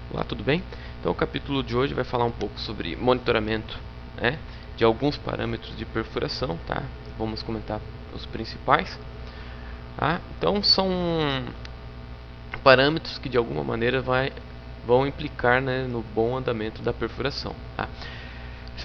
Olá, tudo bem? Então o capítulo de hoje vai falar um pouco sobre monitoramento, né, de alguns parâmetros de perfuração, tá? Vamos comentar os principais, tá? Então são parâmetros que de alguma maneira vão implicar, né, no bom andamento da perfuração, tá? Esse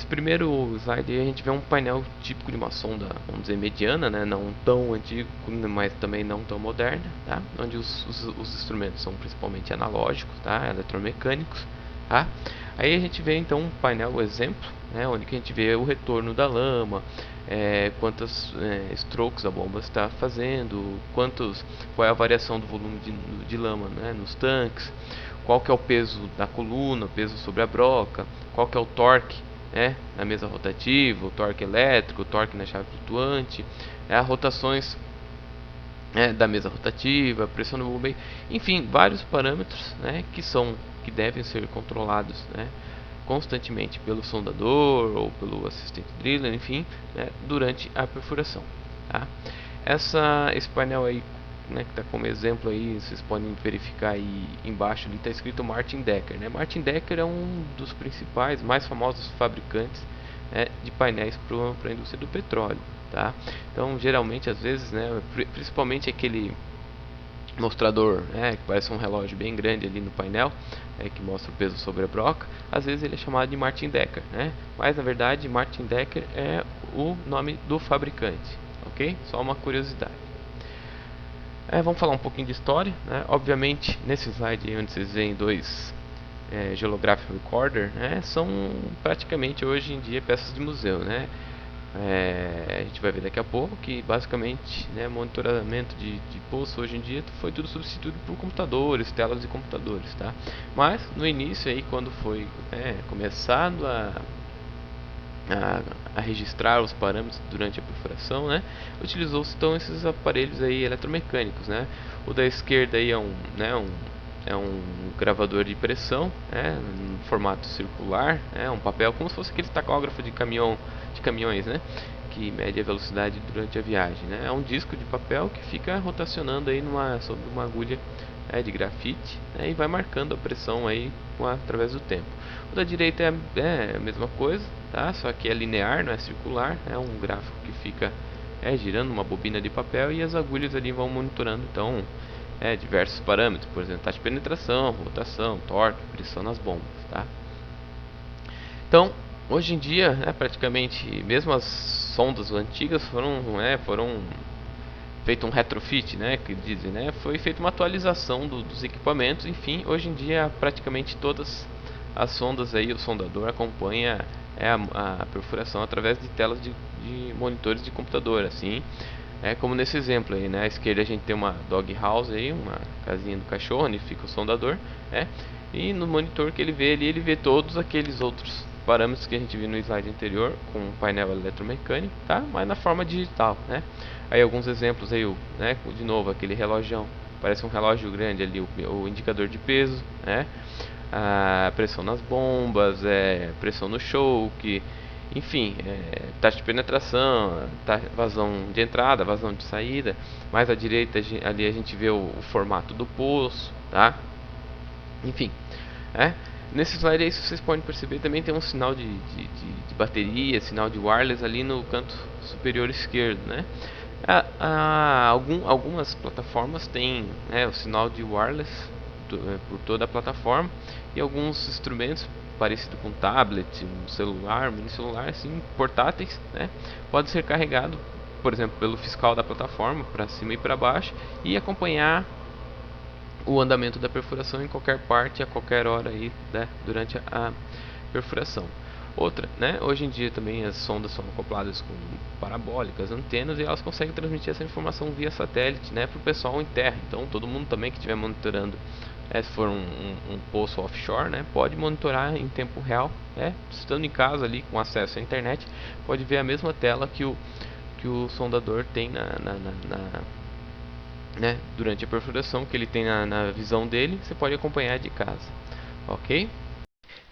primeiro slide aí a gente vê um painel típico de uma sonda, vamos dizer, mediana, né? Não tão antigo, mas também não tão moderna, tá? Onde os instrumentos são principalmente analógicos, tá? Eletromecânicos, tá? Aí a gente vê então um painel exemplo, né? Onde que a gente vê o retorno da lama, quantas strokes a bomba está fazendo, qual é a variação do volume de lama, né, nos tanques, qual que é o peso da coluna, o peso sobre a broca, qual que é o torque, né, na mesa rotativa, o torque elétrico, o torque na chave flutuante, as rotações, da mesa rotativa, a pressão no bombeio, enfim, vários parâmetros, né, que devem ser controlados, né, constantemente pelo sondador ou pelo assistente driller, enfim, né, durante a perfuração. Tá? Esse painel aí, né, que está como exemplo aí, vocês podem verificar aí embaixo, está escrito Martin Decker. Né? Martin Decker é um dos principais, mais famosos fabricantes, né, de painéis para a indústria do petróleo. Tá? Então, geralmente, às vezes, né, principalmente aquele mostrador, que parece um relógio bem grande ali no painel, que mostra o peso sobre a broca, às vezes ele é chamado de Martin Decker, né? Mas na verdade Martin Decker é o nome do fabricante, ok? Só uma curiosidade. Vamos falar um pouquinho de história, né? Obviamente nesse slide aí onde vocês veem dois Geographic Recorder, né? São praticamente hoje em dia peças de museu, né? A gente vai ver daqui a pouco que basicamente, né, monitoramento de poço hoje em dia foi tudo substituído por computadores, telas de computadores, tá? Mas no início aí quando foi começado a registrar os parâmetros durante a perfuração, né, utilizou-se então esses aparelhos aí eletromecânicos, né? O da esquerda aí é um gravador de pressão, né, em formato circular, um papel como se fosse aquele tacógrafo de caminhões, né, que mede a velocidade durante a viagem, né. É um disco de papel que fica rotacionando aí sobre uma agulha de grafite, né, e vai marcando a pressão aí através do tempo. O da direita é a mesma coisa, tá? Só que é linear, não é circular, é um gráfico que fica girando uma bobina de papel e as agulhas ali vão monitorando então diversos parâmetros, por exemplo, taxa de penetração, rotação, torque, pressão nas bombas, tá? Então, hoje em dia, praticamente, mesmo as sondas antigas foram feito um retrofit, né, que dizem, né, foi feita uma atualização dos equipamentos. Enfim, hoje em dia praticamente todas as sondas aí, o sondador acompanha a perfuração através de telas de monitores de computador, assim, como nesse exemplo aí, né? À esquerda a gente tem uma dog house aí, uma casinha do cachorro, onde fica o sondador, né? E no monitor que ele vê ali, ele vê todos aqueles outros parâmetros que a gente viu no slide anterior, com um painel eletromecânico, tá? Mas na forma digital, né? Aí alguns exemplos aí, né? De novo, aquele relógio, parece um relógio grande ali, o indicador de peso, né? A pressão nas bombas, pressão no choke, enfim, taxa de penetração, vazão de entrada, vazão de saída. Mais à direita ali a gente vê o formato do poço, tá? Enfim, nesse slide aí, se vocês podem perceber, também tem um sinal de bateria, sinal de wireless ali no canto superior esquerdo, né? Algumas plataformas têm, o sinal de wireless por toda a plataforma, e alguns instrumentos parecido com tablet, um celular, um mini celular, assim, portáteis, né, pode ser carregado, por exemplo, pelo fiscal da plataforma para cima e para baixo e acompanhar o andamento da perfuração em qualquer parte, a qualquer hora aí, né, durante a perfuração. Outra, né, hoje em dia também as sondas são acopladas com parabólicas, antenas, e elas conseguem transmitir essa informação via satélite, né, para o pessoal em terra. Então todo mundo também que estiver monitorando, se for um poço offshore, né, pode monitorar em tempo real, estando em casa ali com acesso à internet, pode ver a mesma tela que o sondador tem durante a perfuração, que ele tem na visão dele. Você pode acompanhar de casa, ok?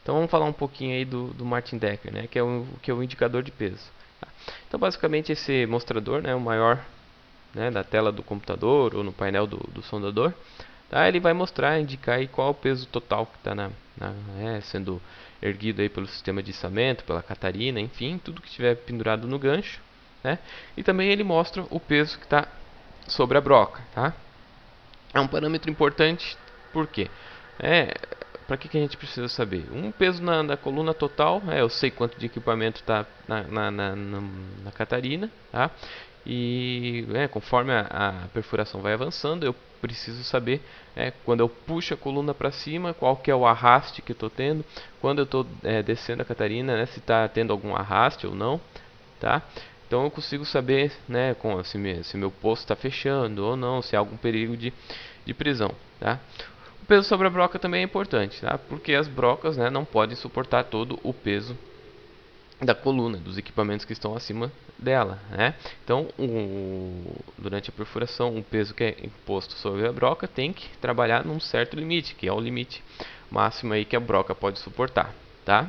Então vamos falar um pouquinho aí do Martin Decker, né, que é o indicador de peso. Tá? Então basicamente esse mostrador, né, o maior, né, da tela do computador ou no painel do sondador, tá? Ele vai mostrar, indicar aí qual é o peso total que está sendo erguido aí pelo sistema de içamento, pela Catarina, enfim, tudo que estiver pendurado no gancho, né? E também ele mostra o peso que está sobre a broca, tá? É um parâmetro importante, por quê? Para que a gente precisa saber? Um peso na coluna total, eu sei quanto de equipamento está na Catarina, tá? E conforme a perfuração vai avançando, eu preciso saber quando eu puxo a coluna para cima, qual que é o arraste que eu estou tendo, quando eu estou descendo a Catarina, né, se está tendo algum arraste ou não, tá? Então eu consigo saber, né, se meu poço está fechando ou não, se há algum perigo de prisão, tá? O peso sobre a broca também é importante, tá? Porque as brocas, né, não podem suportar todo o peso da coluna, dos equipamentos que estão acima dela, né? Então, durante a perfuração, o peso que é imposto sobre a broca tem que trabalhar num certo limite, que é o limite máximo aí que a broca pode suportar, tá?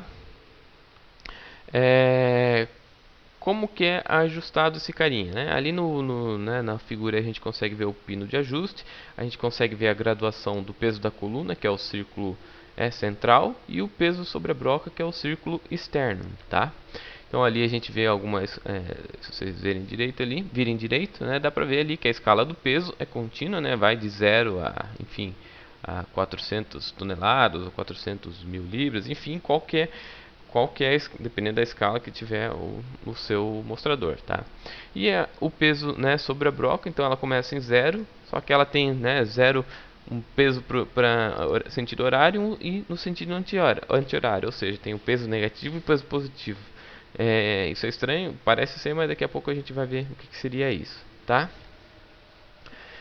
Como que é ajustado esse carinha, né? Ali na figura a gente consegue ver o pino de ajuste, a gente consegue ver a graduação do peso da coluna, que é o círculo central, e o peso sobre a broca, que é o círculo externo, tá? Então ali a gente vê algumas, se vocês virem direito, né? Dá pra ver ali que a escala do peso é contínua, né? Vai de 0 a, enfim, a 400 toneladas ou 400 mil libras, enfim, qualquer, dependendo da escala que tiver o seu mostrador, tá? E o peso, né, sobre a broca, então ela começa em 0, só que ela tem, né, 0 um peso para sentido horário e no sentido anti-horário, ou seja, tem o peso negativo e o peso positivo. Isso é estranho, parece ser, mas daqui a pouco a gente vai ver o que seria isso, tá?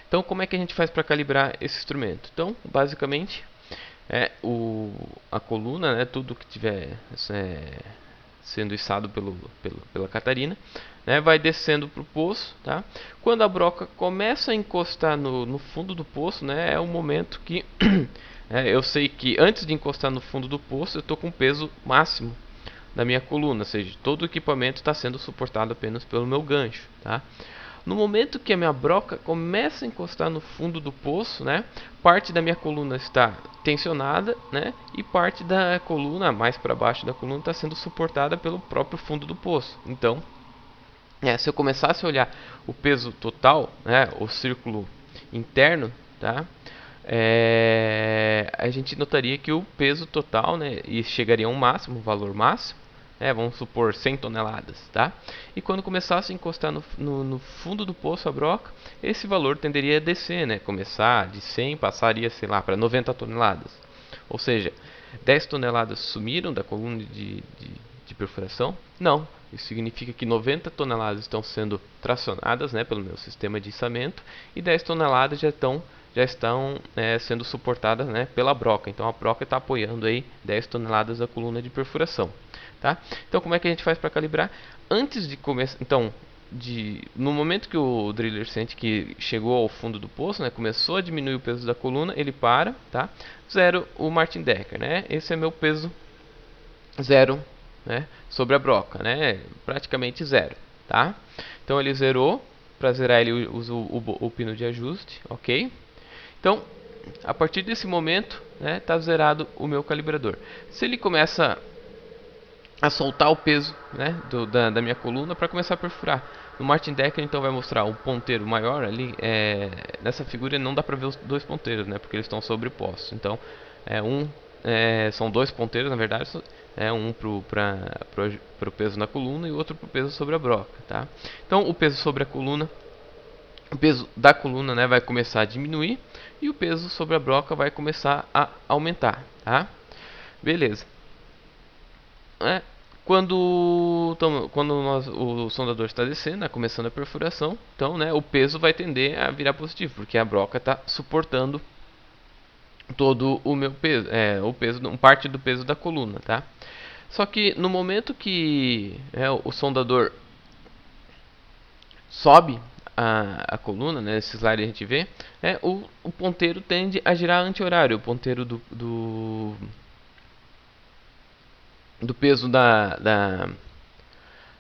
Então, como é que a gente faz para calibrar esse instrumento? Então, basicamente, a coluna, né, tudo que tiver sendo içado pela Catarina, né, vai descendo para o poço, tá? Quando a broca começa a encostar no fundo do poço, né, é o momento que eu sei que antes de encostar no fundo do poço eu estou com o peso máximo da minha coluna, ou seja, todo o equipamento está sendo suportado apenas pelo meu gancho, tá? No momento que a minha broca começa a encostar no fundo do poço, né, parte da minha coluna está tensionada, né, e parte da coluna, mais para baixo da coluna, está sendo suportada pelo próprio fundo do poço. Então, se eu começasse a olhar o peso total, né, o círculo interno, tá, a gente notaria que o peso total, né, e chegaria a um máximo, um valor máximo, vamos supor 100 toneladas, tá? E quando começasse a encostar no fundo do poço a broca, esse valor tenderia a descer, né? Começar de 100, passaria, sei lá, para 90 toneladas. Ou seja, 10 toneladas sumiram da coluna de perfuração? Não. Isso significa que 90 toneladas estão sendo tracionadas, né, pelo meu sistema de içamento e 10 toneladas já estão sendo suportadas, né, pela broca. Então a broca está apoiando aí 10 toneladas da coluna de perfuração. Tá? Então como é que a gente faz para calibrar? Antes de começar, então, no momento que o driller sente que chegou ao fundo do poço, né, começou a diminuir o peso da coluna, ele para, tá? Zero o Martin Decker, né? Esse é meu peso zero, né, sobre a broca, né? Praticamente zero, tá? Então ele zerou. Para zerar ele usa o pino de ajuste, ok? Então a partir desse momento, né, tá zerado o meu calibrador. Se ele começa a soltar o peso, né, da minha coluna para começar a perfurar. No Martin Decker então vai mostrar um ponteiro maior ali. Nessa figura não dá para ver os dois ponteiros, né, porque eles estão sobrepostos. Então são dois ponteiros na verdade, um para o peso na coluna e outro para o peso sobre a broca, tá? Então o peso sobre a coluna, o peso da coluna, né, vai começar a diminuir e o peso sobre a broca vai começar a aumentar, tá? Beleza. Quando o sondador está descendo, né, começando a perfuração, então, né, o peso vai tender a virar positivo, porque a broca está suportando todo o meu peso, parte do peso da coluna, tá? Só que no momento que o sondador sobe a coluna, né, nesse slide a gente vê, o ponteiro tende a girar anti-horário, o ponteiro do peso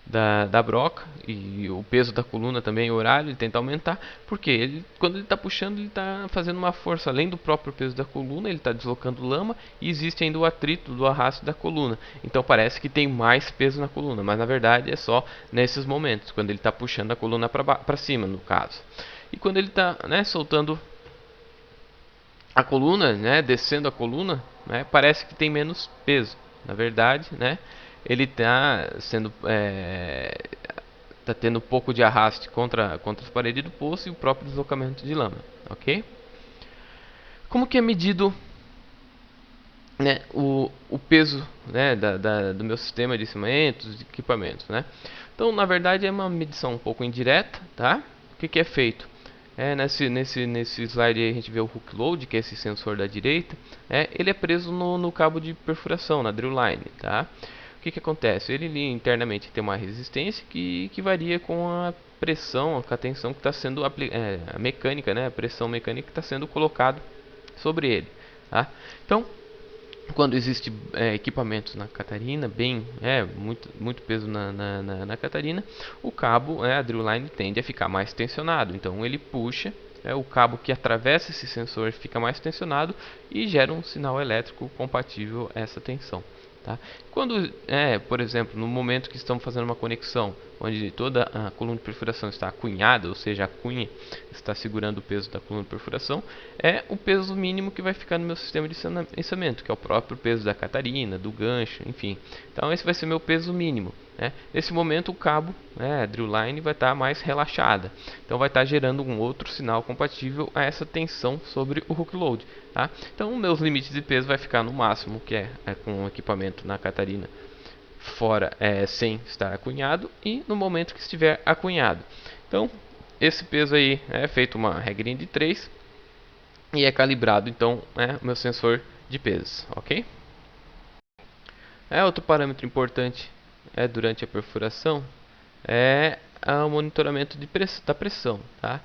da broca e o peso da coluna também, o horário, ele tenta aumentar, porque quando ele está puxando, ele está fazendo uma força além do próprio peso da coluna, ele está deslocando lama e existe ainda o atrito do arrasto da coluna. Então parece que tem mais peso na coluna, mas na verdade é só nesses momentos, quando ele está puxando a coluna para cima, no caso. E quando ele está, né, soltando a coluna, né, descendo a coluna, né, parece que tem menos peso. Na verdade, né, ele está sendo tá tendo um pouco de arraste contra as paredes do poço e o próprio deslocamento de lama, ok? Como que é medido, né, o peso, né, do meu sistema de cimentos, de equipamentos, né? Então, na verdade, é uma medição um pouco indireta, tá? O que é feito? Nesse slide aí a gente vê o hook load, que é esse sensor da direita, ele é preso no cabo de perfuração, na drill line, tá? O que acontece? Ele internamente tem uma resistência que varia com a pressão, com a tensão que está sendo a mecânica, né? A pressão mecânica que está sendo colocado sobre ele, tá? Então, quando existe equipamentos na Catarina, muito peso na Catarina, o cabo, a drill line tende a ficar mais tensionado. Então ele puxa, o cabo que atravessa esse sensor fica mais tensionado e gera um sinal elétrico compatível a essa tensão. Tá? Quando, por exemplo, no momento que estamos fazendo uma conexão, onde toda a coluna de perfuração está acunhada, ou seja, a cunha está segurando o peso da coluna de perfuração, é o peso mínimo que vai ficar no meu sistema de içamento, que é o próprio peso da Catarina, do gancho, enfim. Então esse vai ser meu peso mínimo. Nesse momento o cabo, a drill line, vai estar mais relaxada. Então vai estar gerando um outro sinal compatível a essa tensão sobre o hook load. Tá? Então meus limites de peso vai ficar no máximo, que é com o equipamento na Catarina fora, sem estar acunhado, e no momento que estiver acunhado. Então esse peso aí é feito uma regrinha de 3 e é calibrado então o meu sensor de peso, ok? Outro parâmetro importante durante a perfuração é o monitoramento da pressão, tá?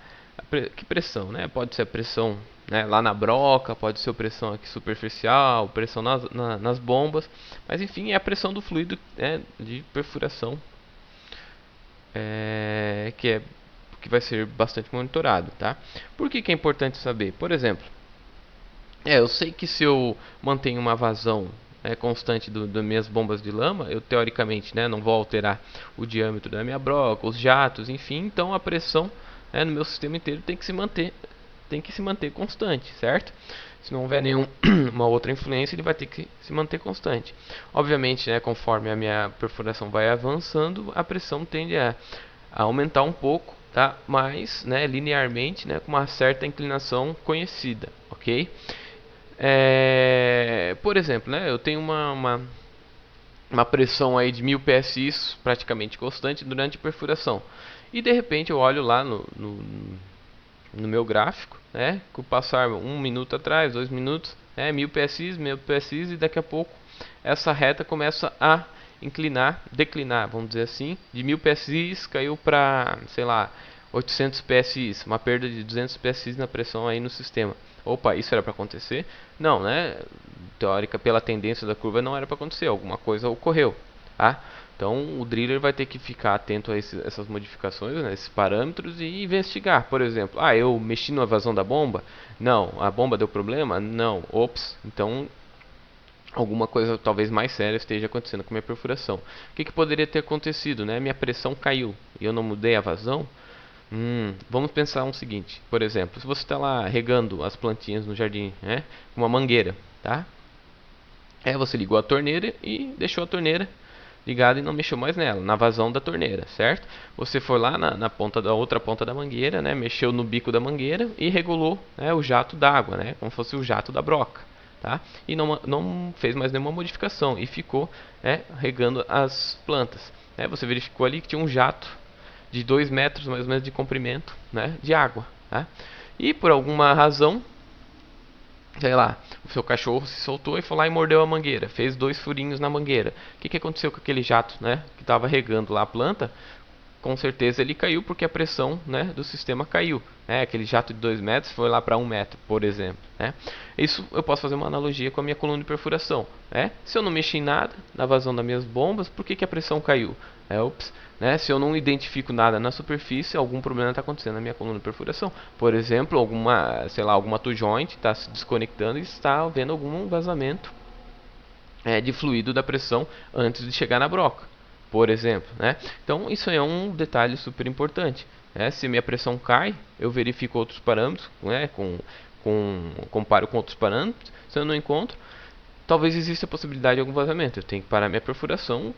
Que pressão, né? Pode ser a pressão, né, lá na broca, pode ser a pressão aqui superficial, pressão nas bombas, mas enfim, é a pressão do fluido de perfuração que vai ser bastante monitorado, tá? Por que é importante saber? Por exemplo, eu sei que se eu mantenho uma vazão constante das minhas bombas de lama, eu teoricamente, né, não vou alterar o diâmetro da minha broca, os jatos, enfim, então a pressão no meu sistema inteiro tem que se manter constante, certo? Se não houver nenhuma outra influência, ele vai ter que se manter constante. Obviamente, né, conforme a minha perfuração vai avançando, a pressão tende a aumentar um pouco, tá? Mas, né, linearmente, né, com uma certa inclinação conhecida, ok? Por exemplo, né, eu tenho uma pressão aí de 1000 psi praticamente constante durante a perfuração. E de repente eu olho lá no meu gráfico, né, que passar 1 minuto atrás, 2 minutos, 1000 psi, 1000 psi, e daqui a pouco essa reta começa a declinar, vamos dizer assim, de 1000 psi caiu para, sei lá, 800 psi, uma perda de 200 psi na pressão aí no sistema. Opa, isso era para acontecer? Não, né? Teórica, pela tendência da curva, não era para acontecer. Alguma coisa ocorreu, tá? Então, o driller vai ter que ficar atento a essas modificações, né, esses parâmetros, e investigar. Por exemplo, eu mexi na vazão da bomba? Não. A bomba deu problema? Não. Ops. Então, alguma coisa talvez mais séria esteja acontecendo com a minha perfuração. O que poderia ter acontecido? Né? Minha pressão caiu e eu não mudei a vazão? Vamos pensar o seguinte, por exemplo, se você está lá regando as plantinhas no jardim, com uma mangueira, tá? Você ligou a torneira e deixou a torneira ligada e não mexeu mais nela, na vazão da torneira, certo? Você foi lá na ponta da outra ponta da mangueira, né? Mexeu no bico da mangueira e regulou, o jato d'água, né? Como se fosse o jato da broca, tá? E não fez mais nenhuma modificação e ficou, regando as plantas. Você verificou ali que tinha um jato de 2 metros mais ou menos de comprimento, né, de água, tá? E por alguma razão, sei lá, o seu cachorro se soltou e foi lá e mordeu a mangueira, fez 2 furinhos na mangueira. O que aconteceu com aquele jato, né, que estava regando lá a planta? com certeza ele caiu porque a pressão, né, do sistema caiu. Aquele jato de 2 metros foi lá para 1 metro, por exemplo. Isso eu posso fazer uma analogia com a minha coluna de perfuração. Se eu não mexi em nada na vazão das minhas bombas, por que a pressão caiu? Ups. Se eu não identifico nada na superfície, algum problema está acontecendo na minha coluna de perfuração. Por exemplo, alguma toe joint está se desconectando e está havendo algum vazamento de fluido da pressão antes de chegar na broca, por exemplo. Então isso é um detalhe super importante. Se minha pressão cai, eu verifico outros parâmetros, comparo com outros parâmetros. Se eu não encontro, talvez exista a possibilidade de algum vazamento. Eu tenho que parar minha perfuração,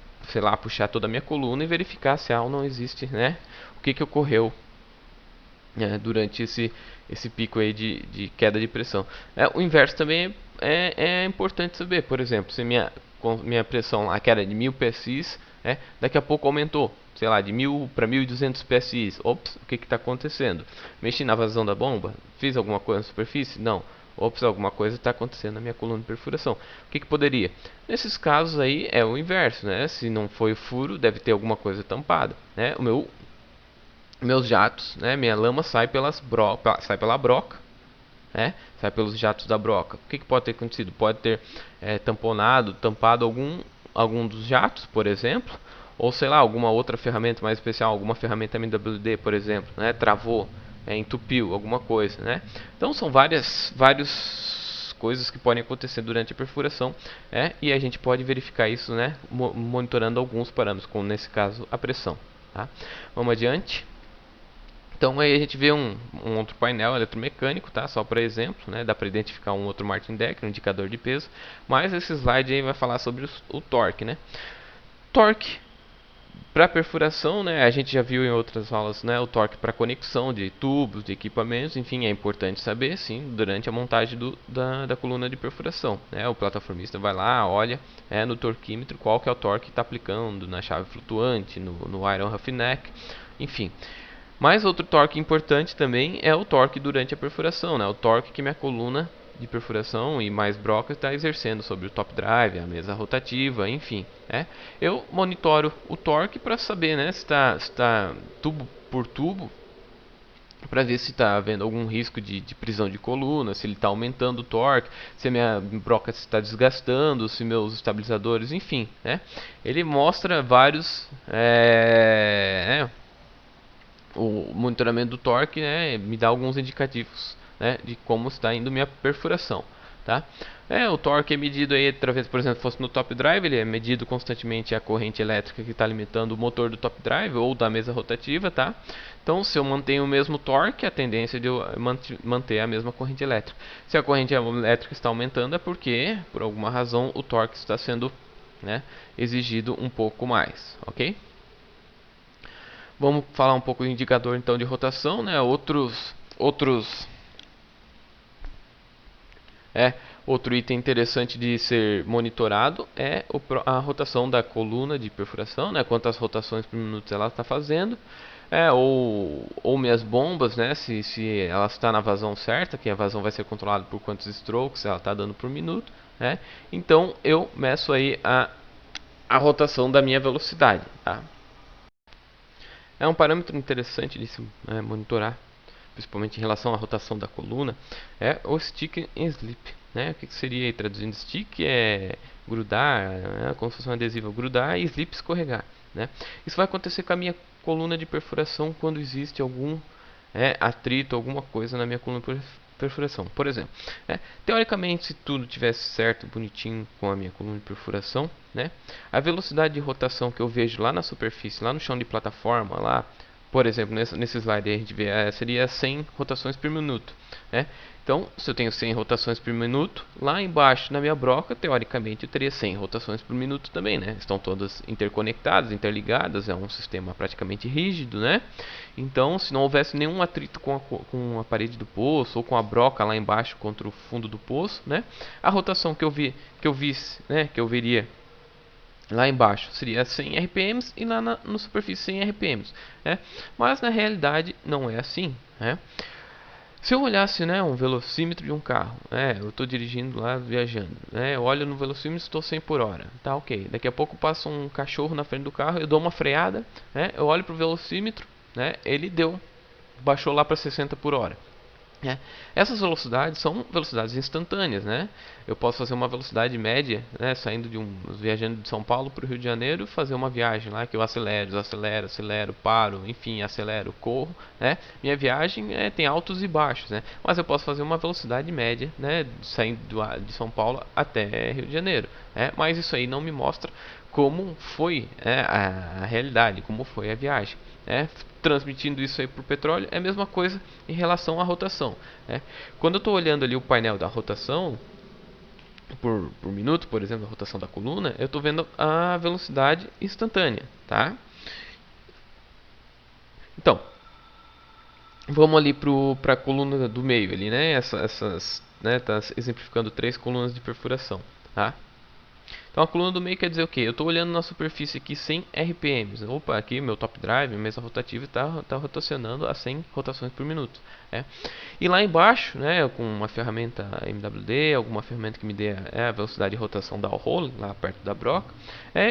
puxar toda a minha coluna e verificar se há ou não existe, o que ocorreu durante esse pico aí de queda de pressão. O inverso também é importante saber. Por exemplo, se minha pressão lá, que era de 1000 psi, daqui a pouco aumentou, de 1000 para 1200 psi. Ops, o que está acontecendo? Mexi na vazão da bomba? Fiz alguma coisa na superfície? Não. Ops, alguma coisa está acontecendo na minha coluna de perfuração. O que poderia? Nesses casos aí é o inverso, Se não foi o furo, deve ter alguma coisa tampada, meus jatos, minha lama sai pela broca, sai pelos jatos da broca. O que pode ter acontecido? Pode ter tampado algum dos jatos, por exemplo, ou alguma outra ferramenta mais especial, alguma ferramenta MWD, por exemplo, travou, entupiu alguma coisa, Então são várias coisas que podem acontecer durante a perfuração, e a gente pode verificar isso, monitorando alguns parâmetros, como nesse caso a pressão, tá? Vamos adiante. Então aí a gente vê um outro painel eletromecânico, tá? Só para exemplo, dá para identificar um outro Martin Decker, um indicador de peso. Mas esse slide aí vai falar sobre o torque, Torque para perfuração, a gente já viu em outras aulas, o torque para conexão de tubos, de equipamentos, enfim, é importante saber, sim, durante a montagem da coluna de perfuração. O plataformista vai lá, olha no torquímetro qual que é o torque que está aplicando na chave flutuante, no iron roughneck, enfim. Mas outro torque importante também é o torque durante a perfuração, o torque que minha coluna de perfuração e mais broca está exercendo sobre o top drive, a mesa rotativa, enfim. Eu monitoro o torque para saber se está tubo por tubo, para ver se está havendo algum risco de prisão de coluna, se ele está aumentando o torque, se a minha broca está desgastando, se meus estabilizadores, enfim. Ele mostra vários... o monitoramento do torque, me dá alguns indicativos, de como está indo minha perfuração, tá? O torque é medido aí através, por exemplo, se fosse no top drive, ele é medido constantemente a corrente elétrica que está alimentando o motor do top drive ou da mesa rotativa, tá? Então, se eu mantenho o mesmo torque, a tendência é de eu manter a mesma corrente elétrica. Se a corrente elétrica está aumentando, é porque, por alguma razão, o torque está sendo exigido um pouco mais, ok? Vamos falar um pouco do indicador então de rotação, Outro item interessante de ser monitorado é a rotação da coluna de perfuração, quantas rotações por minuto ela está fazendo, ou minhas bombas, se ela está na vazão certa, que a vazão vai ser controlada por quantos strokes ela está dando por minuto, Então eu meço aí a rotação da minha velocidade, tá? É um parâmetro interessante de se monitorar, principalmente em relação à rotação da coluna, é o stick and slip. O que seria aí, traduzindo stick é grudar, como se fosse um adesivo, grudar, e slip escorregar. Isso vai acontecer com a minha coluna de perfuração quando existe algum atrito, alguma coisa na minha coluna de perfuração. Por exemplo, teoricamente, se tudo tivesse certo, bonitinho com a minha coluna de perfuração, a velocidade de rotação que eu vejo lá na superfície, lá no chão de plataforma, lá, por exemplo, nesse slide aí a gente vê, seria 100 rotações por minuto. Então, se eu tenho 100 rotações por minuto, lá embaixo na minha broca, teoricamente eu teria 100 rotações por minuto também, Estão todas interconectadas, interligadas, é um sistema praticamente rígido, Então, se não houvesse nenhum atrito com a parede do poço ou com a broca lá embaixo contra o fundo do poço, a rotação que eu veria lá embaixo seria 100 RPMs e lá na superfície 100 RPMs, Mas na realidade não é assim, Se eu olhasse, né, um velocímetro de um carro, eu estou dirigindo lá, viajando, eu olho no velocímetro, estou 100 por hora, tá ok. Daqui a pouco passa um cachorro na frente do carro, eu dou uma freada, eu olho pro velocímetro, ele baixou lá para 60 por hora. Essas velocidades são velocidades instantâneas, né? Eu posso fazer uma velocidade média, saindo viajando de São Paulo para o Rio de Janeiro, fazer uma viagem lá que eu acelero, paro, enfim, acelero, corro, Minha viagem tem altos e baixos, Mas eu posso fazer uma velocidade média, saindo de São Paulo até Rio de Janeiro, Mas isso aí não me mostra como foi a realidade, como foi a viagem. Transmitindo isso aí para o petróleo é a mesma coisa em relação à rotação. Quando eu estou olhando ali o painel da rotação por minuto, por exemplo, a rotação da coluna, eu estou vendo a velocidade instantânea, tá? Então, vamos ali para a coluna do meio ali, tá exemplificando 3 colunas de perfuração, tá? Então a coluna do meio quer dizer o quê? Eu estou olhando na superfície aqui 100 RPMs. Opa, aqui meu top drive, mesa rotativa está rotacionando a 100 rotações por minuto. E lá embaixo, com uma ferramenta MWD, alguma ferramenta que me dê a velocidade de rotação da roll, lá perto da broca,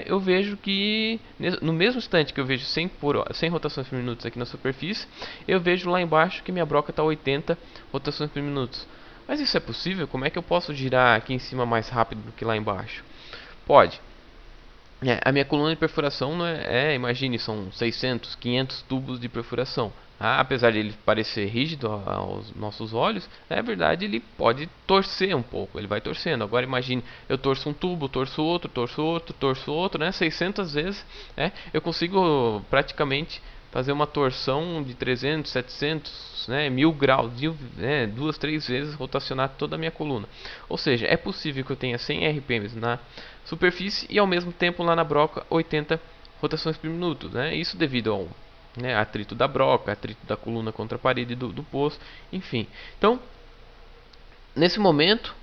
eu vejo que no mesmo instante que eu vejo 100 rotações por minuto aqui na superfície, eu vejo lá embaixo que minha broca está 80 rotações por minuto. Mas isso é possível? Como é que eu posso girar aqui em cima mais rápido do que lá embaixo? Pode. A minha coluna de perfuração não imagine, são 600, 500 tubos de perfuração. Apesar de ele parecer rígido aos nossos olhos, na verdade ele pode torcer um pouco, ele vai torcendo. Agora imagine, eu torço um tubo, torço outro, 600 vezes, eu consigo praticamente fazer uma torção de 300, 700, 1000 graus, 2, 3 vezes rotacionar toda a minha coluna. Ou seja, é possível que eu tenha 100 RPMs na superfície e ao mesmo tempo lá na broca 80 rotações por minuto. Isso devido ao atrito da broca, atrito da coluna contra a parede do poço, enfim. Então, nesse momento,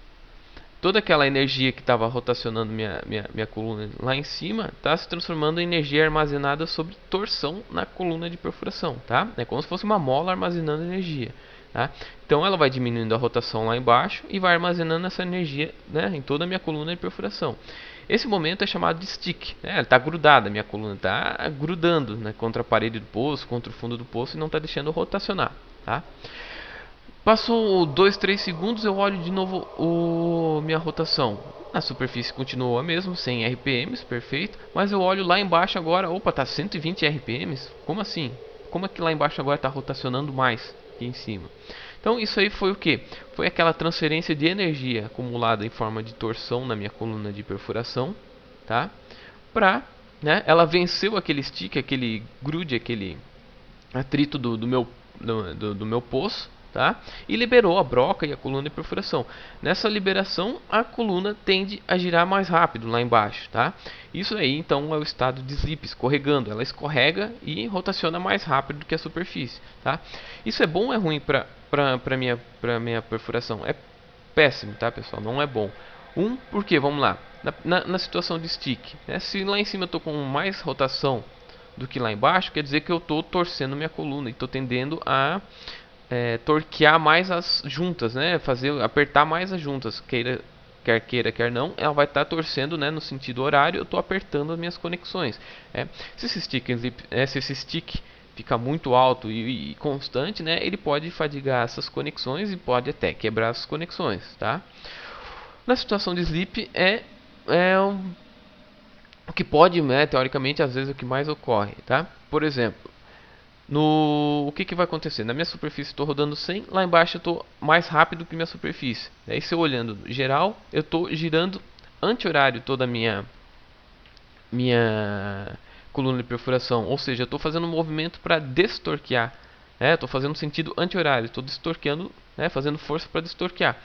toda aquela energia que estava rotacionando minha coluna lá em cima está se transformando em energia armazenada sob torção na coluna de perfuração, tá? É como se fosse uma mola armazenando energia, tá? Então ela vai diminuindo a rotação lá embaixo e vai armazenando essa energia, em toda a minha coluna de perfuração. Esse momento é chamado de stick, ela está grudada, a minha coluna está grudando, contra a parede do poço, contra o fundo do poço e não está deixando rotacionar, tá? Passou 2, 3 segundos, eu olho de novo minha rotação. A superfície continuou a mesma, 100 RPMs, perfeito. Mas eu olho lá embaixo agora, opa, tá 120 RPMs? Como assim? Como é que lá embaixo agora está rotacionando mais aqui em cima? Então isso aí foi o que? Foi aquela transferência de energia acumulada em forma de torção na minha coluna de perfuração, tá? Ela venceu aquele stick, aquele grude, aquele atrito do meu poço, tá? E liberou a broca e a coluna de perfuração. Nessa liberação, a coluna tende a girar mais rápido lá embaixo, tá? Isso aí, então, é o estado de slip, escorregando. Ela escorrega e rotaciona mais rápido do que a superfície, tá? Isso é bom ou é ruim para minha perfuração? É péssimo, tá, pessoal? Não é bom. Porque, vamos lá, na situação de stick, se lá em cima eu estou com mais rotação do que lá embaixo, quer dizer que eu estou torcendo minha coluna e estou tendendo a torquear mais as juntas, apertar mais as juntas, quer queira, quer não, ela vai estar torcendo, no sentido horário, eu estou apertando as minhas conexões. Se esse stick fica muito alto e constante, ele pode fadigar essas conexões e pode até quebrar as conexões, tá? Na situação de slip o que pode, teoricamente, às vezes é o que mais ocorre, tá? Por exemplo, o que vai acontecer? Na minha superfície estou rodando 100, lá embaixo eu estou mais rápido que minha superfície. Daí se eu olhando geral, eu estou girando anti-horário toda a minha coluna de perfuração. Ou seja, eu estou fazendo um movimento para destorquear. Estou fazendo sentido anti-horário, estou destorqueando, fazendo força para destorquear.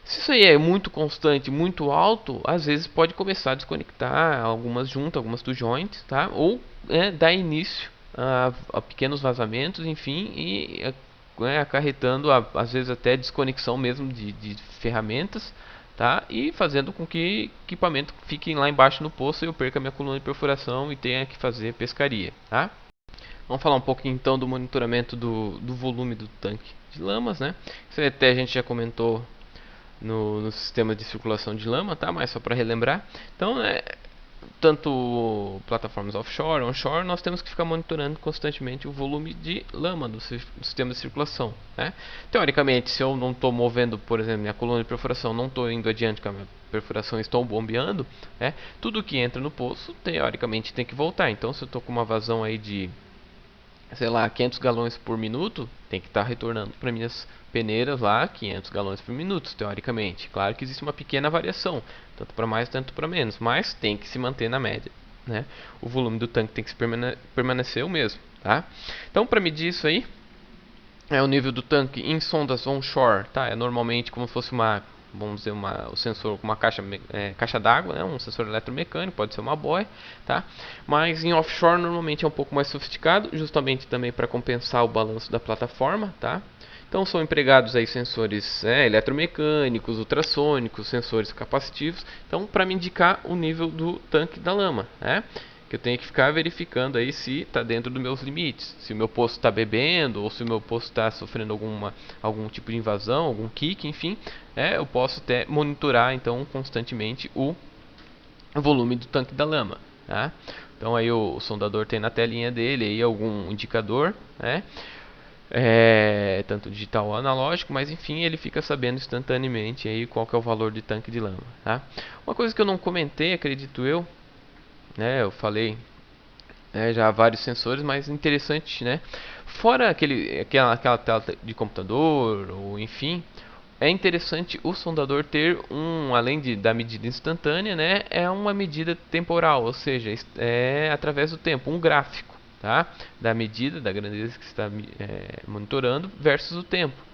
Se isso aí é muito constante, muito alto, às vezes pode começar a desconectar algumas juntas, algumas do joint, tá? Ou dar início a pequenos vazamentos, enfim, e acarretando às vezes até desconexão mesmo de ferramentas, tá? E fazendo com que o equipamento fique lá embaixo no poço e eu perca minha coluna de perfuração e tenha que fazer pescaria, tá? Vamos falar um pouco então do monitoramento do volume do tanque de lamas, né? Isso aí até a gente já comentou no sistema de circulação de lama, tá? Mas só para relembrar. Então, tanto plataformas offshore, onshore, nós temos que ficar monitorando constantemente o volume de lama do sistema de circulação, né? Teoricamente, se eu não estou movendo, por exemplo, minha coluna de perfuração, não estou indo adiante com a minha perfuração, estou bombeando, né? Tudo que entra no poço, teoricamente, tem que voltar. Então, se eu estou com uma vazão aí de, sei lá, 500 galões por minuto, tem que estar retornando para minhas peneiras lá 500 galões por minuto, teoricamente. Claro que existe uma pequena variação, tanto para mais, tanto para menos, mas tem que se manter na média, né? O volume do tanque tem que permanecer o mesmo, tá? Então, para medir isso aí, é o nível do tanque em sondas onshore, tá? É normalmente como se fosse uma, vamos dizer, o sensor com uma caixa d'água, né? Um sensor eletromecânico, pode ser uma buoy, tá? Mas em offshore normalmente é um pouco mais sofisticado, justamente também para compensar o balanço da plataforma, tá? Então são empregados aí sensores eletromecânicos, ultrassônicos, sensores capacitivos, então para me indicar o nível do tanque da lama, né? Que eu tenho que ficar verificando aí se está dentro dos meus limites, se o meu poço está bebendo ou se o meu poço está sofrendo algum tipo de invasão, algum kick, enfim, eu posso até monitorar então constantemente o volume do tanque da lama, tá? Então aí o sondador tem na telinha dele aí algum indicador, né? Tanto digital ou analógico, mas enfim, ele fica sabendo instantaneamente aí qual que é o valor de tanque de lama, tá? Uma coisa que eu não comentei, acredito eu, né, eu falei já vários sensores, mas interessante, né? Fora aquela tela de computador, ou enfim, é interessante o sondador ter além da medida instantânea, né? É uma medida temporal, ou seja, é através do tempo, um gráfico, tá? Da medida, da grandeza que você está monitorando versus o tempo.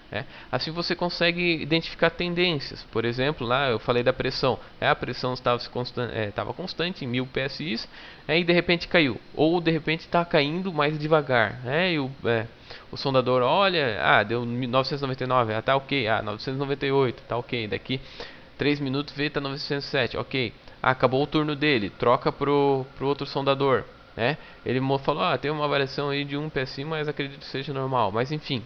Assim você consegue identificar tendências. Por exemplo, lá eu falei da pressão. A pressão estava constante em 1000 psi e de repente caiu. Ou de repente está caindo mais devagar. E o sondador olha, deu 999, tá ok. 998, tá ok. Daqui 3 minutos vê, tá 907, ok. Acabou o turno dele, troca pro outro sondador. Ele falou, tem uma variação aí de 1 psi, mas acredito que seja normal. Mas enfim.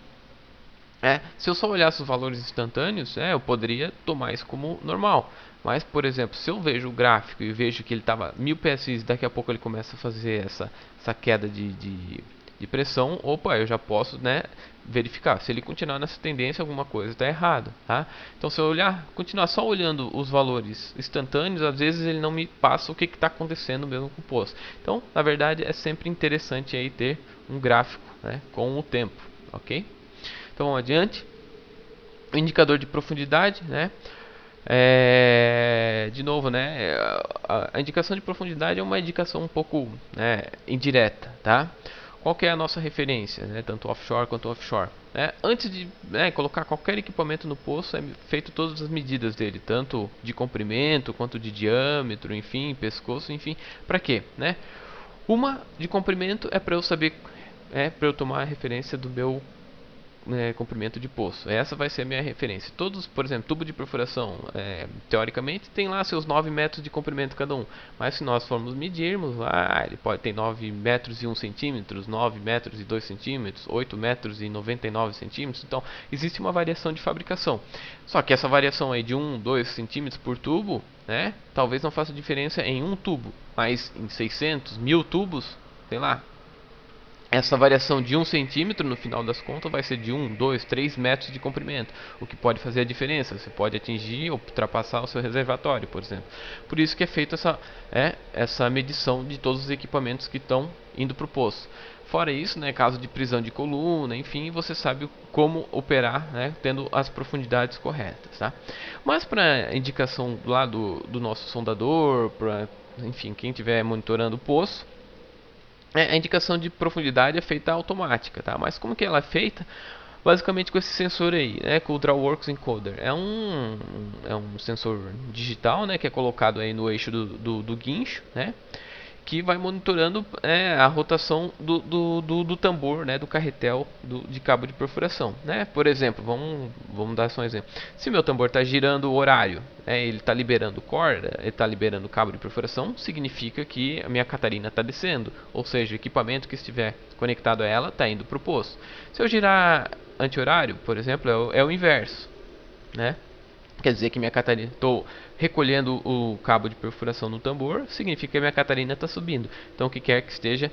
Se eu só olhasse os valores instantâneos, eu poderia tomar isso como normal. Mas, por exemplo, se eu vejo o gráfico e vejo que ele estava 1000 psi, daqui a pouco ele começa a fazer essa queda de pressão, opa, eu já posso, né, verificar. Se ele continuar nessa tendência, alguma coisa está errada, tá? Então, se eu continuar só olhando os valores instantâneos, às vezes ele não me passa o que está acontecendo mesmo com o poço. Então, na verdade, é sempre interessante aí ter um gráfico, né, com o tempo, ok? Então vamos adiante. O indicador de profundidade, né? De novo, né? A indicação de profundidade é uma indicação um pouco, né, indireta, tá? Qual que é a nossa referência, né? Tanto offshore quanto offshore. Antes de colocar qualquer equipamento no poço, é feito todas as medidas dele, tanto de comprimento quanto de diâmetro, enfim, pescoço, enfim. Para quê, né? Uma de comprimento é para eu saber, para eu tomar a referência do meu comprimento de poço. Essa vai ser a minha referência. Todos, por exemplo, tubo de perfuração, teoricamente tem lá seus 9 metros de comprimento cada um. Mas se nós formos medirmos lá, ele pode ter 9 metros e 1 centímetros, 9 metros e 2 centímetros, 8 metros e 99 centímetros. Então, existe uma variação de fabricação. Só que essa variação aí de 1, 2 centímetros por tubo, talvez não faça diferença em um tubo, mas em 600, 1000 tubos, sei lá, essa variação de 1 centímetro, no final das contas, vai ser de 1, 2, 3 metros de comprimento, o que pode fazer a diferença. Você pode atingir ou ultrapassar o seu reservatório, por exemplo. Por isso que é feita essa medição de todos os equipamentos que estão indo para o poço. Fora isso, caso de prisão de coluna, enfim, você sabe como operar, tendo as profundidades corretas. Tá? Mas para indicação lá do nosso sondador, para, enfim, quem estiver monitorando o poço, a indicação de profundidade é feita automática, tá? Mas como que ela é feita? Basicamente com esse sensor aí, com o DrawWorks Encoder. É um sensor digital, que é colocado aí no eixo do guincho, que vai monitorando a rotação do tambor, do carretel de cabo de perfuração. Por exemplo, vamos dar só um exemplo. Se meu tambor está girando o horário, ele está liberando corda, ele está liberando cabo de perfuração, significa que a minha Catarina está descendo. Ou seja, o equipamento que estiver conectado a ela está indo para o poço. Se eu girar anti-horário, por exemplo, é o inverso, né? Quer dizer que minha Catarina, estou recolhendo o cabo de perfuração no tambor, significa que a minha Catarina está subindo. Então o que quer que esteja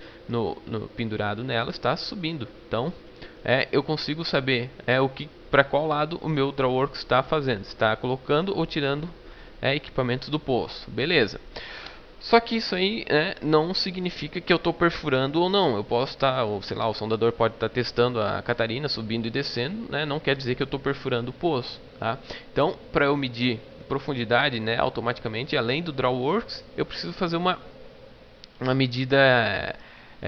pendurado nela está subindo. Então eu consigo saber para qual lado o meu Drawworks está fazendo, está colocando ou tirando equipamentos do poço. Beleza. Só que isso aí não significa que eu estou perfurando ou não. Eu posso estar, ou sei lá, o sondador pode estar testando a Catarina, subindo e descendo, né? Não quer dizer que eu estou perfurando o poço, tá? Então, para eu medir profundidade, automaticamente, além do Drawworks, eu preciso fazer uma medida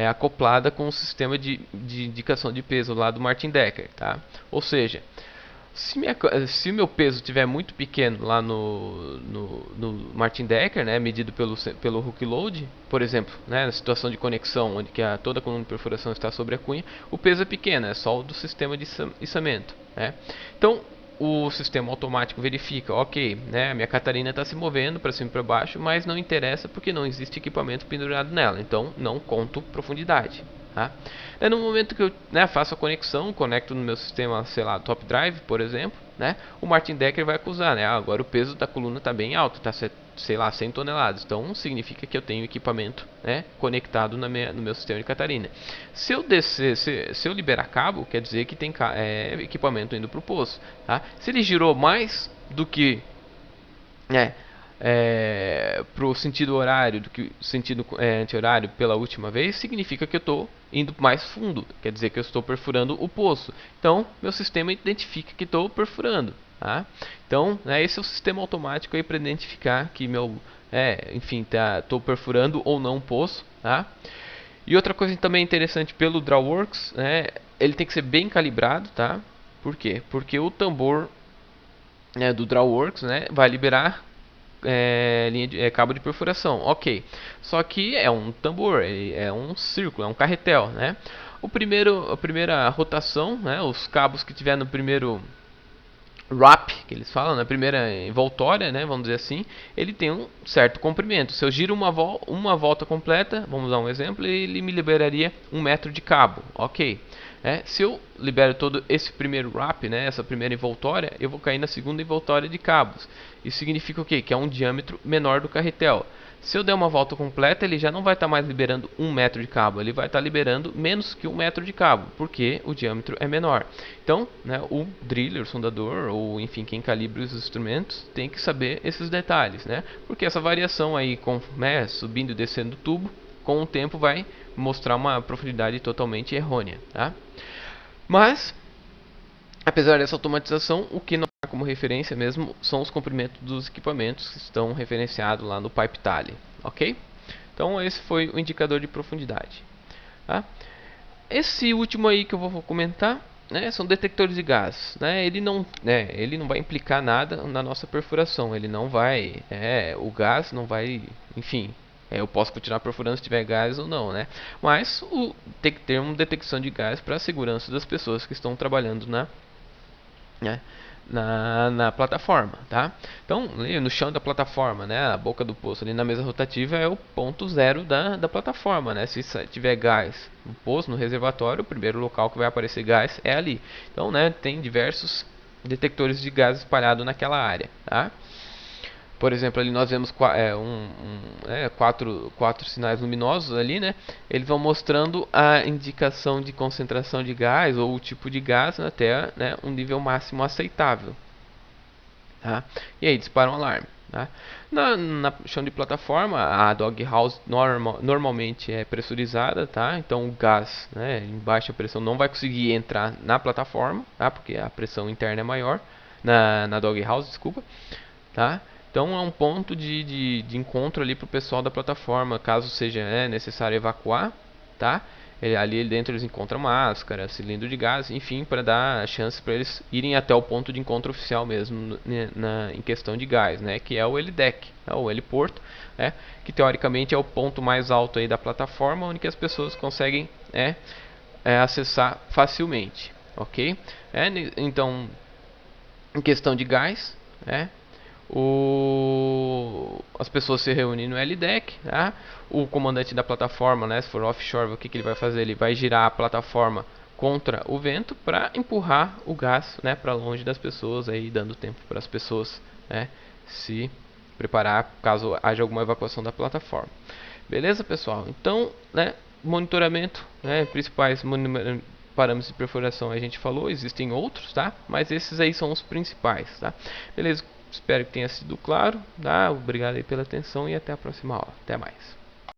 acoplada com o sistema de indicação de peso lá do Martin Decker, tá? Ou seja, se meu peso estiver muito pequeno lá no Martin Decker, medido pelo hook load, por exemplo, na situação de conexão, onde toda a coluna de perfuração está sobre a cunha, o peso é pequeno, é só o do sistema de içamento. Então, o sistema automático verifica, ok, minha Catarina está se movendo para cima e para baixo, mas não interessa porque não existe equipamento pendurado nela, então não conto profundidade. Tá? No momento que eu faço a conexão, conecto no meu sistema, sei lá, Top Drive, por exemplo, o Martin Decker vai acusar, agora o peso da coluna está bem alto, está, sei lá, 100 toneladas, então significa que eu tenho equipamento conectado no meu sistema de Catarina. Se eu descer, se eu liberar cabo, quer dizer que tem equipamento indo para o poço. Tá? Se ele girou mais do que para o sentido horário do que o sentido anti-horário pela última vez, significa que eu estou indo mais fundo, quer dizer que eu estou perfurando o poço. Então, meu sistema identifica que estou perfurando. Tá? Então, esse é o sistema automático para identificar que estou perfurando ou não o poço. Tá? E outra coisa também interessante pelo Drawworks, ele tem que ser bem calibrado, tá? Por quê? Porque o tambor do Drawworks vai liberar cabo de perfuração, ok. Só que é um tambor, é um círculo, é um carretel, a primeira rotação, os cabos que tiver no primeiro wrap, que eles falam, na primeira envoltória, vamos dizer assim, ele tem um certo comprimento. Se eu giro uma volta completa, vamos dar um exemplo, ele me liberaria 1 metro de cabo, ok. Se eu libero todo esse primeiro wrap, essa primeira envoltória, eu vou cair na segunda envoltória de cabos. Isso significa o quê? Que é um diâmetro menor do carretel. Se eu der uma volta completa, ele já não vai estar mais liberando 1 metro de cabo, ele vai estar liberando menos que 1 metro de cabo, porque o diâmetro é menor. Então, o driller, o sondador, ou enfim, quem calibra os instrumentos, tem que saber esses detalhes, porque essa variação aí, subindo e descendo o tubo, com o tempo vai mostrar uma profundidade totalmente errônea. Tá? Mas, apesar dessa automatização, o que não dá como referência mesmo são os comprimentos dos equipamentos que estão referenciados lá no Pipe Tally, ok? Então esse foi o indicador de profundidade. Tá? Esse último aí que eu vou comentar, são detectores de gás. Ele não vai implicar nada na nossa perfuração. Ele não vai, o gás não vai, enfim. Eu posso continuar perfurando se tiver gás ou não, Mas tem que ter uma detecção de gás para a segurança das pessoas que estão trabalhando na plataforma, tá? Então, no chão da plataforma, a boca do poço ali na mesa rotativa é o ponto zero da plataforma, Se tiver gás no poço, no reservatório, o primeiro local que vai aparecer gás é ali. Então, tem diversos detectores de gás espalhados naquela área, tá? Por exemplo, ali nós vemos quatro sinais luminosos ali, Eles vão mostrando a indicação de concentração de gás ou o tipo de gás até um nível máximo aceitável. Tá? E aí dispara um alarme. Tá? Na chão de plataforma, a doghouse normalmente é pressurizada, tá? Então o gás em baixa pressão não vai conseguir entrar na plataforma, tá? Porque a pressão interna é maior na doghouse, desculpa, tá? Então é um ponto de encontro ali para o pessoal da plataforma, caso seja necessário evacuar, tá? Ali dentro eles encontram máscara, cilindro de gás, enfim, para dar chance para eles irem até o ponto de encontro oficial mesmo em questão de gás, que é o helideck, o heliporto, que teoricamente é o ponto mais alto aí da plataforma, onde que as pessoas conseguem acessar facilmente, ok? Então, em questão de gás, as pessoas se reúnem no LDEC, tá? O comandante da plataforma, se for offshore, o que ele vai fazer? Ele vai girar a plataforma contra o vento para empurrar o gás, né, para longe das pessoas, aí dando tempo para as pessoas, né, se preparar caso haja alguma evacuação da plataforma. Beleza, pessoal? Então, né, monitoramento, né, principais parâmetros de perfuração a gente falou, existem outros, tá? Mas esses aí são os principais, tá? Beleza? Espero que tenha sido claro, tá? Obrigado aí pela atenção e até a próxima aula. Até mais.